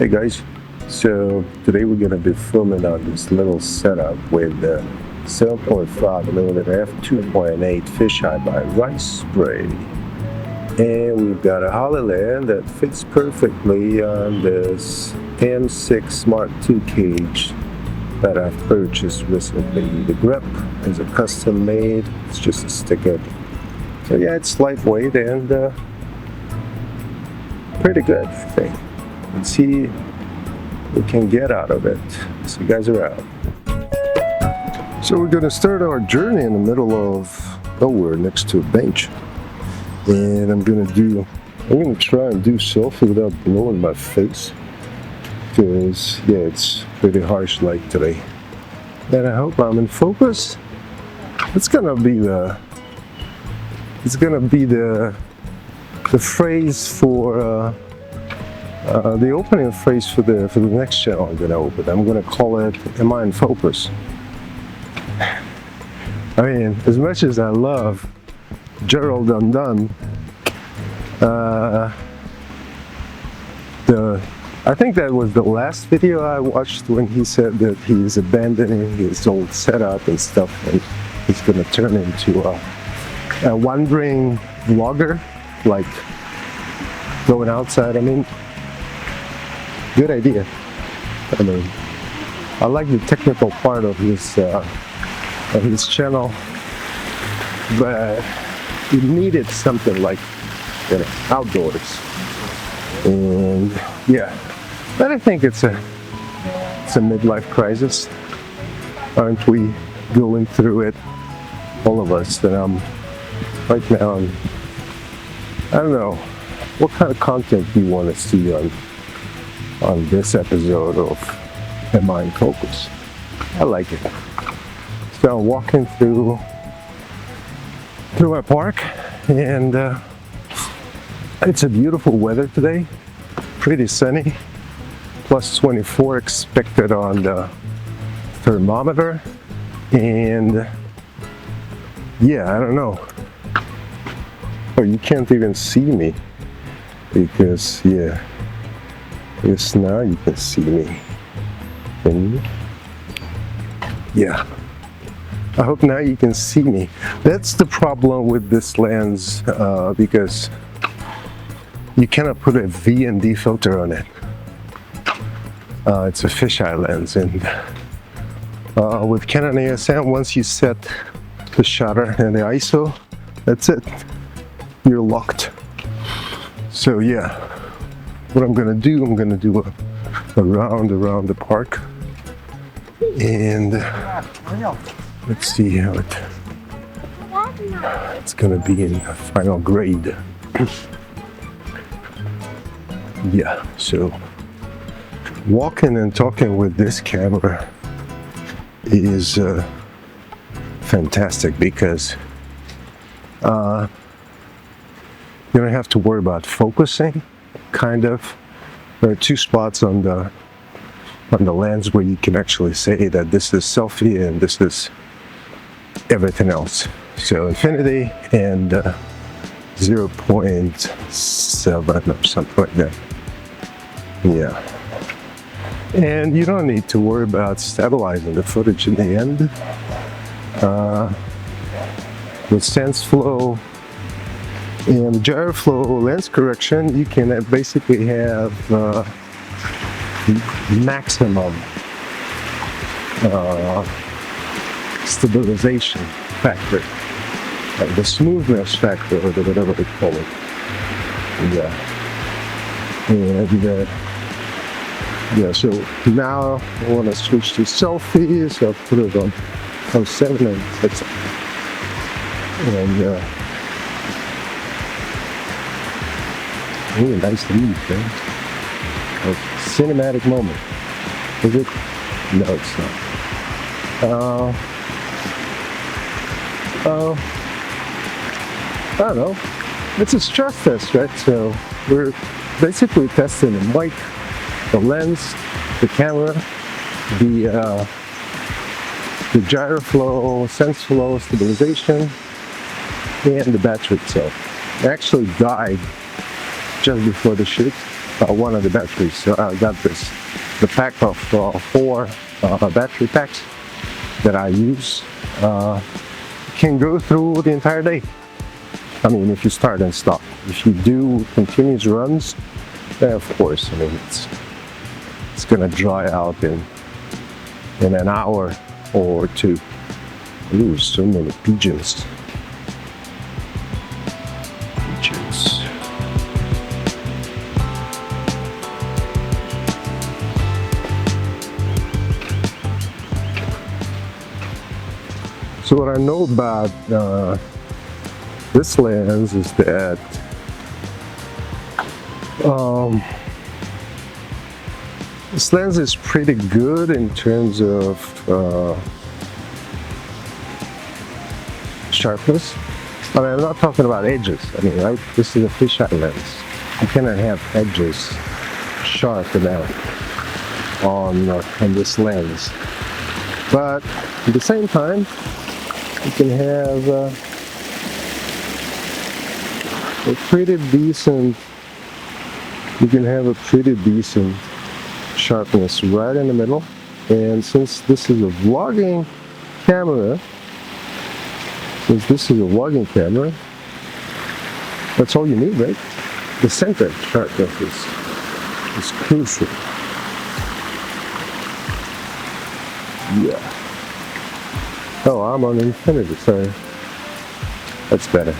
Hey guys, so today we're going to be filming on this little setup with the 7.5mm f2.8 fisheye by RISESPRAY, and we've got a Hollyland that fits perfectly on this M6 Smart 2 cage that I've purchased recently. The grip is a custom made, it's just a sticker. So yeah, it's lightweight and pretty good thing. Let's see what we can get out of it. See you guys around. So we're going to start our journey in the middle of nowhere next to a bench, and I'm going to try and do selfie without blowing my face, because yeah, it's pretty harsh light today. And I hope I'm in focus. It's gonna be the phrase for the opening phrase for the next channel I'm gonna open. I'm gonna call it "Am I in Focus?" I mean, as much as I love Gerald Undone, I think that was the last video I watched when he said that he's abandoning his old setup and stuff, and he's gonna turn into a wandering vlogger, like going outside. I mean, good idea. I mean, I like the technical part of his channel, but he needed something like, you know, outdoors. And yeah, but I think it's a midlife crisis. Aren't we going through it, all of us? And right now, I don't know, what kind of content do you want to see on this episode of Am I in Focus? I like it. So I'm walking through my park, and it's a beautiful weather today, pretty sunny, plus 24 expected on the thermometer. And yeah, I don't know. Oh, you can't even see me because, yeah, yes, now you can see me. And yeah, I hope now you can see me. That's the problem with this lens, because you cannot put a V&D filter on it. It's a fisheye lens, and with Canon EOS, once you set the shutter and the ISO, that's it. You're locked. So yeah, what I'm gonna do a round around the park, and let's see how it's gonna be in the final grade. Yeah, so walking and talking with this camera is fantastic, because you don't have to worry about focusing, kind of. There are two spots on the lens where you can actually say that this is selfie and this is everything else. So infinity and 0.7 or something like that. Yeah. And you don't need to worry about stabilizing the footage in the end. With sense flow and gyroflow lens correction, you can basically have maximum stabilization factor, like the smoothness factor, or whatever they call it. Yeah. And yeah, so now I want to switch to selfie, so I'll put it on 07, and that's it. And really nice to meet you, man. A cinematic moment. Is it? No, it's not. I don't know. It's a stress test, right? So we're basically testing the mic, the lens, the camera, the gyroflow, sense flow, stabilization, and the battery itself. It actually died just before the shoot, one of the batteries. So I got the pack of 4 battery packs that I use. Can go through the entire day. I mean, if you start and stop. If you do continuous runs, then of course, I mean, it's gonna dry out in an hour or 2. Ooh, so many pigeons. Pigeons. So what I know about this lens is that this lens is pretty good in terms of sharpness. I mean, I'm not talking about edges. I mean, right? This is a fisheye lens. You cannot have edges sharp enough on this lens. But at the same time, you can have a pretty decent sharpness right in the middle. And since this is a vlogging camera, that's all you need, right? The center sharpness is crucial. Yeah. Oh, I'm on infinity, sorry. That's better.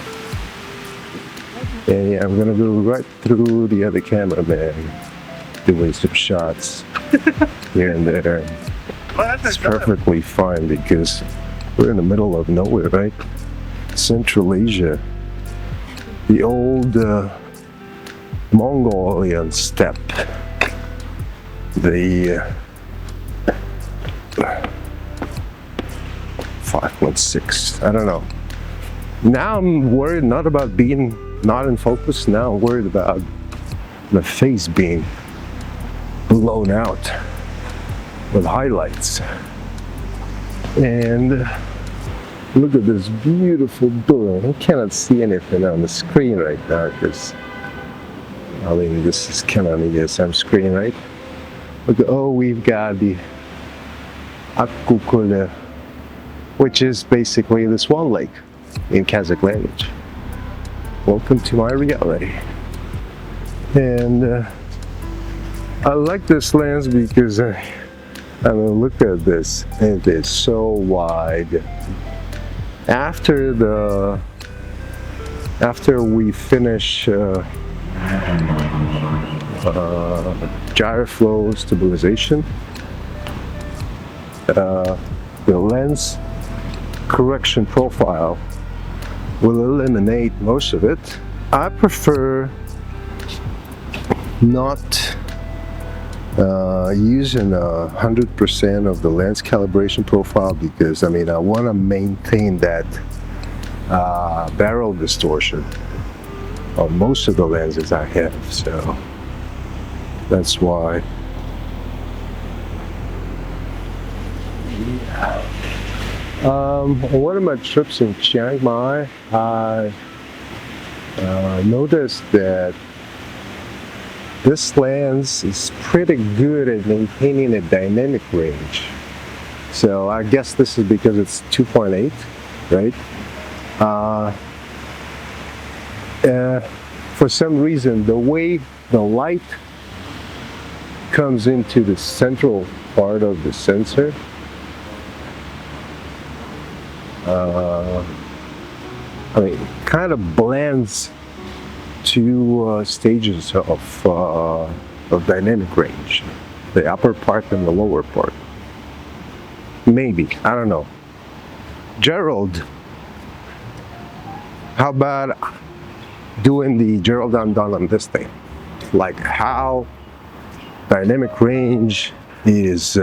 And yeah, I'm gonna go right through the other cameraman, doing some shots here and there. Well, that's perfectly fine because we're in the middle of nowhere, right? Central Asia, the old Mongolian steppe, the 5.6. I don't know. Now I'm worried not about being not in focus. Now I'm worried about the face being blown out with highlights. And look at this beautiful building. I cannot see anything on the screen right now because I mean this is Canon EOS screen, right? Look, oh, we've got the Akkukule, which is basically the Swan Lake in Kazakh language. Welcome to my reality. And I like this lens because I mean, look at this. It is so wide. After we finish gyroflow stabilization, the lens correction profile will eliminate most of it. I prefer not using 100% of the lens calibration profile because I mean I want to maintain that barrel distortion on most of the lenses I have, so that's why. On one of my trips in Chiang Mai, I noticed that this lens is pretty good at maintaining a dynamic range. So I guess this is because it's 2.8, right? For some reason, the way the light comes into the central part of the sensor, I mean, kind of blends two stages of dynamic range, the upper part and the lower part. Maybe, I don't know. Gerald, how about doing the Gerald undone on this thing? Like how dynamic range is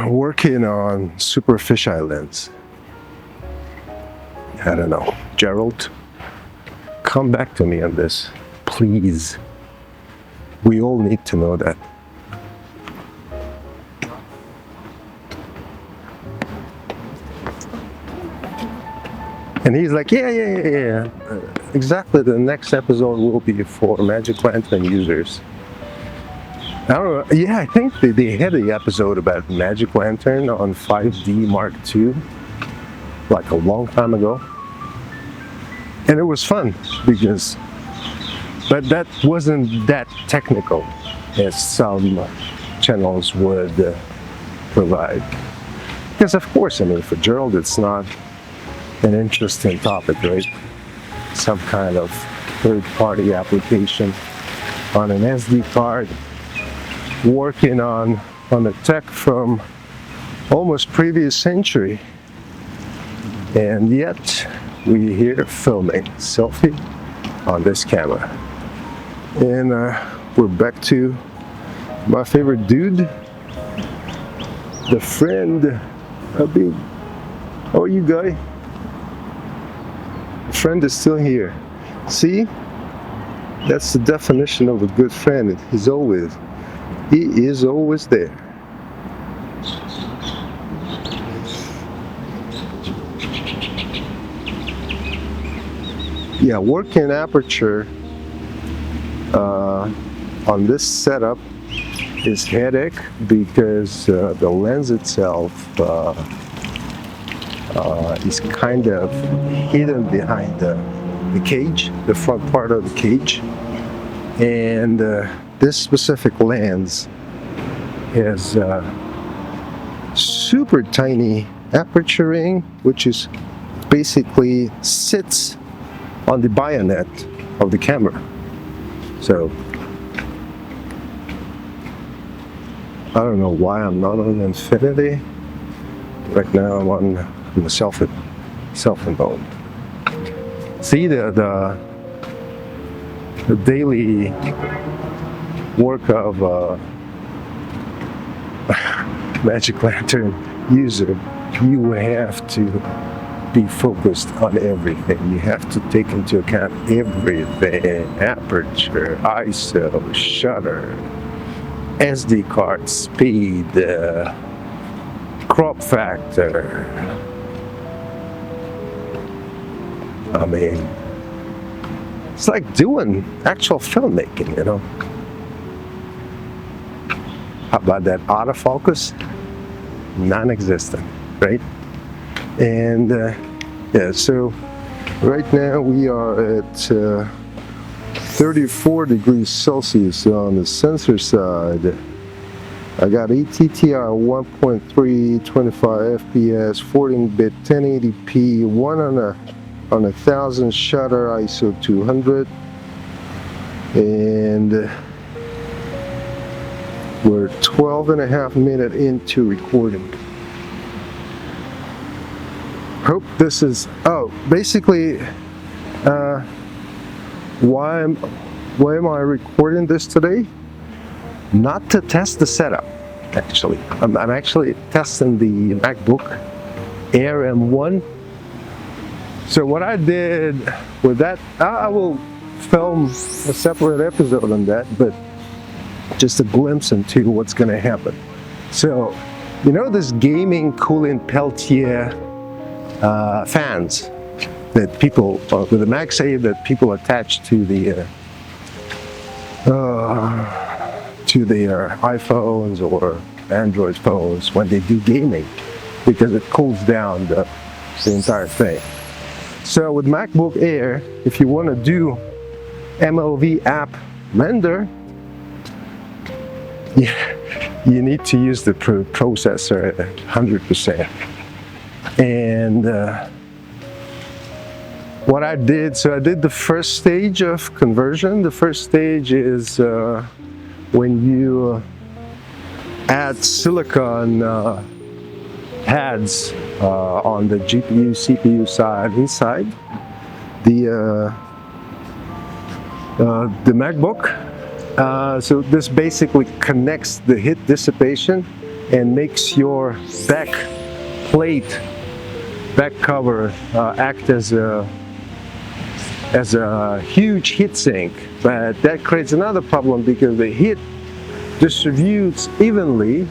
working on super fisheye lens. I don't know. Gerald, come back to me on this, please. We all need to know that. And he's like, yeah. Exactly, the next episode will be for Magic Lantern users. I don't know, yeah, I think they had an episode about Magic Lantern on 5D Mark II, like a long time ago. And it was fun, but that wasn't that technical as some channels would provide. Because of course, I mean, for Gerald, it's not an interesting topic, right? Some kind of third-party application on an SD card, working on a tech from almost previous century, and yet we're here filming selfie on this camera. And we're back to my favorite dude, the friend. How are you, guy? The friend is still here. See, that's the definition of a good friend. He is always there. Yeah, working aperture on this setup is headache because the lens itself is kind of hidden behind the cage, the front part of the cage, and this specific lens has super tiny aperture ring, which is basically sits on the bayonet of the camera. So I don't know why I'm not on infinity. Right now I'm on the selfie mode. See the daily work of Magic Lantern user. You have to be focused on everything. You have to take into account everything: aperture, ISO, shutter, SD card speed, crop factor. I mean, it's like doing actual filmmaking, you know. How about that autofocus? Non-existent, right? And yeah, so right now we are at 34 degrees Celsius on the sensor side. I got ATTR 1.3, 25 FPS, 14-bit 1080p, 1 on 1000 shutter, ISO 200, and we're 12.5 minutes into recording. Hope this is, basically, why am I recording this today? Not to test the setup, actually. I'm actually testing the MacBook Air M1. So what I did with that, I will film a separate episode on that, but just a glimpse into what's going to happen. So, you know, this gaming cooling Peltier fans that people with the MagSafe that people attach to their iPhones or Android phones when they do gaming, because it cools down the entire thing. So with MacBook Air, if you want to do MLV app render, you need to use the processor at 100%. And what I did, so I did the first stage of conversion. The first stage is when you add silicon pads on the GPU, CPU side inside the MacBook. So this basically connects the heat dissipation and makes your back plate, back cover act as a huge heat sink. But that creates another problem because the heat distributes evenly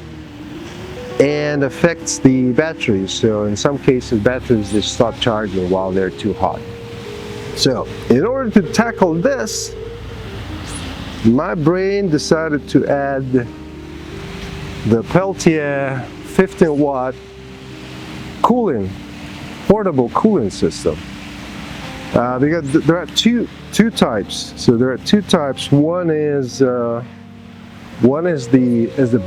and affects the batteries. So in some cases, batteries just stop charging while they're too hot. So in order to tackle this, my brain decided to add the Peltier 15-watt cooling, portable cooling system. Because there are two types. So there are two types. One is the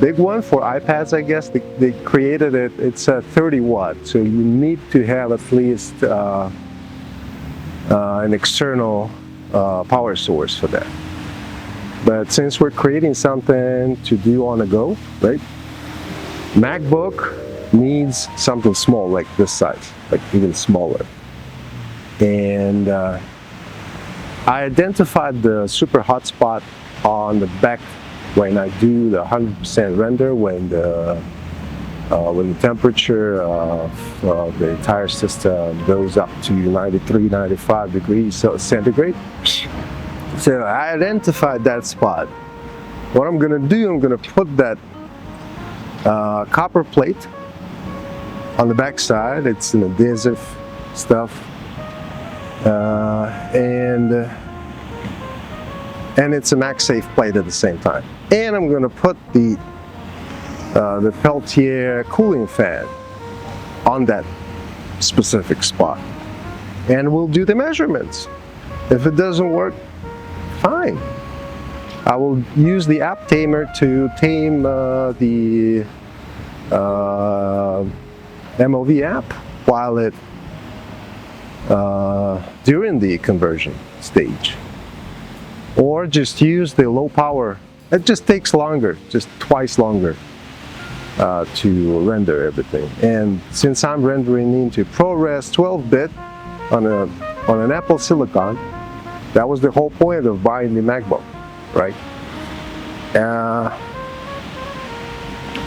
big one for iPads, I guess. They created it. It's a 30 watt. So you need to have at least an external power source for that. But since we're creating something to do on the go, right? MacBook needs something small, like this size, like even smaller. And I identified the super hot spot on the back when I do the 100% render, when the temperature of the entire system goes up to 93, 95 degrees centigrade. So I identified that spot. What I'm gonna do, I'm gonna put that copper plate on the back side. It's an adhesive stuff, and it's a MagSafe plate at the same time. And I'm gonna put the Peltier cooling fan on that specific spot, and we'll do the measurements. If it doesn't work, fine. I will use the app tamer to tame the MOV app while it during the conversion stage, or just use the low power. It just takes longer, just twice longer to render everything. And since I'm rendering into ProRes 12-bit on an Apple Silicon, that was the whole point of buying the MacBook, right?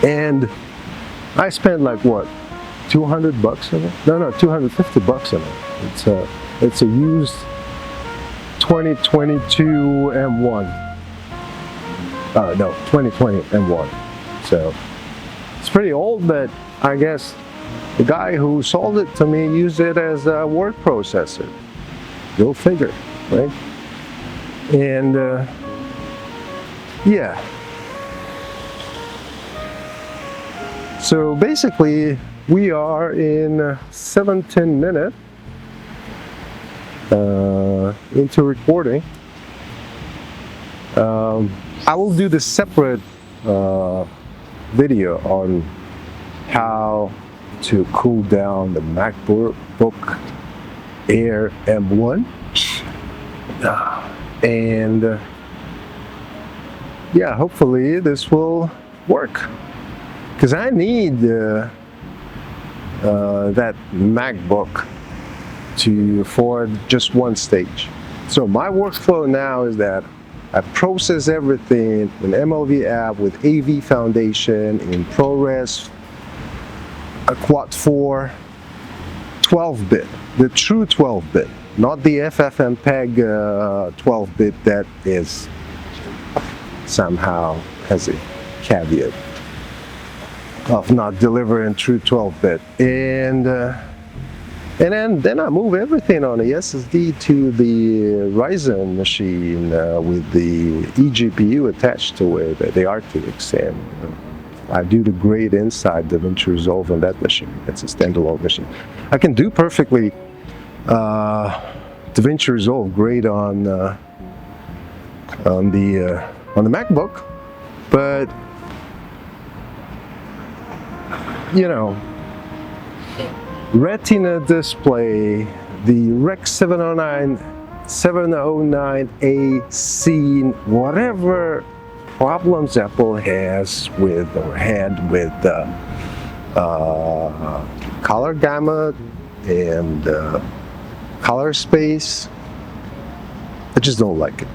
And I spent like what, $200 on it? No, $250 on it. It's a used 2022 M1. 2020 M1. So it's pretty old, but I guess the guy who sold it to me used it as a word processor. Go figure, right? And yeah. So basically, we are in 17 minutes into recording. I will do the separate video on how to cool down the MacBook Air M1, and yeah, hopefully this will work, because I need that MacBook for just one stage. So my workflow now is that I process everything in MLV app with AV Foundation in ProRes Quad 4 12-bit, the true 12-bit, not the FFmpeg 12-bit that is somehow has a caveat of not delivering true 12-bit. And then I move everything on the SSD to the Ryzen machine with the eGPU attached to it, the RTX, and I do the grade inside DaVinci Resolve on that machine. It's a standalone machine. I can do perfectly DaVinci Resolve grade on the MacBook, but you know, Retina display, the Rec 709A scene, whatever problems Apple has with or had with color gamut and color space, I just don't like it.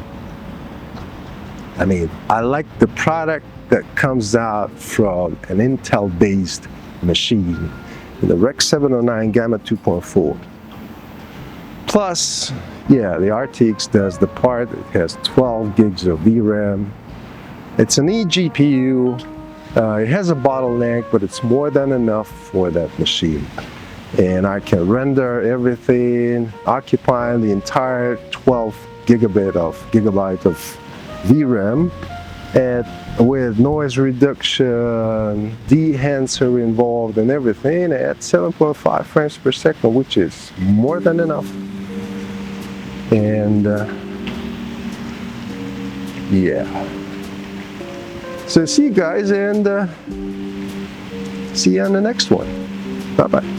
I mean, I like the product that comes out from an Intel-based machine, the Rec 709 Gamma 2.4. Plus, yeah, the RTX does the part. It has 12 gigs of VRAM. It's an eGPU, It has a bottleneck, but it's more than enough for that machine. And I can render everything, occupying the entire 12 gigabyte of VRAM, and with noise reduction, de-enhancer involved and everything at 7.5 frames per second, which is more than enough. And yeah. So see you guys, and see you on the next one. Bye-bye.